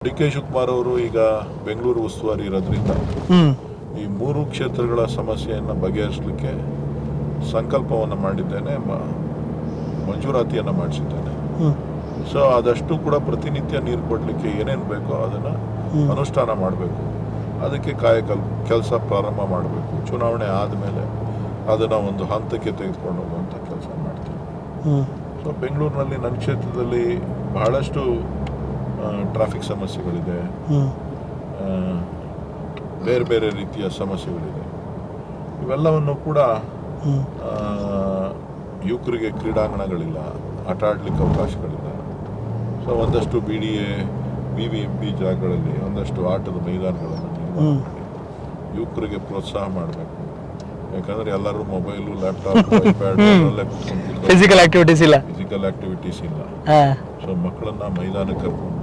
ಡಿ.ಕೆ. ಶಿವಕುಮಾರ್ ಅವರು ಈಗ ಬೆಂಗಳೂರು ಉಸ್ತುವಾರಿ ಇರೋದ್ರಿಂದ ಈ ಮೂರು ಕ್ಷೇತ್ರಗಳ ಸಮಸ್ಯೆಯನ್ನು ಬಗೆಹರಿಸಲಿಕ್ಕೆ ಸಂಕಲ್ಪವನ್ನು ಮಾಡಿದ್ದೇನೆ, ಮಂಜೂರಾತಿಯನ್ನು ಮಾಡಿಸಿದ್ದೇನೆ. ಸೊ ಆದಷ್ಟು ಕೂಡ ಪ್ರತಿನಿತ್ಯ ನೀರು ಕೊಡಲಿಕ್ಕೆ ಏನೇನು ಬೇಕೋ ಅದನ್ನು ಅನುಷ್ಠಾನ ಮಾಡಬೇಕು. ಅದಕ್ಕೆ ಕೆಲಸ ಪ್ರಾರಂಭ ಮಾಡಬೇಕು. ಚುನಾವಣೆ ಆದಮೇಲೆ ಅದನ್ನು ಒಂದು ಹಂತಕ್ಕೆ ತೆಗೆದುಕೊಂಡು ಹೋಗುವಂಥ ಕೆಲಸ ಮಾಡ್ತೀನಿ. ಸೊ ಬೆಂಗಳೂರಿನಲ್ಲಿ ನನ್ನ ಕ್ಷೇತ್ರದಲ್ಲಿ ಬಹಳಷ್ಟು ಟ್ರಾಫಿಕ್ ಸಮಸ್ಯೆಗಳಿದೆ, ಬೇರೆ ಬೇರೆ ರೀತಿಯ ಸಮಸ್ಯೆಗಳಿದೆ. ಇವೆಲ್ಲವನ್ನು ಕೂಡ ಯುವಕರಿಗೆ ಕ್ರೀಡಾಂಗಣಗಳಿಲ್ಲ, ಆಟ ಆಡಲಿಕ್ಕೆ ಅವಕಾಶಗಳಿಲ್ಲ. ಸೊ ಒಂದಷ್ಟು BDA, BBMP ಜಾಗಗಳಲ್ಲಿ ಒಂದಷ್ಟು ಆಟದ ಮೈದಾನಗಳನ್ನು ನಿರ್ಮಾಣ ಮಾಡಿ ಯುವಕರಿಗೆ ಪ್ರೋತ್ಸಾಹ ಮಾಡಬೇಕು. ಯಾಕಂದರೆ ಎಲ್ಲರೂ mobile, laptop, iPad physical activities ಇಲ್ಲ. ಸೊ ಮಕ್ಕಳನ್ನ ಮೈದಾನಕ್ಕೆ ಕರ್ಕೊಂಡು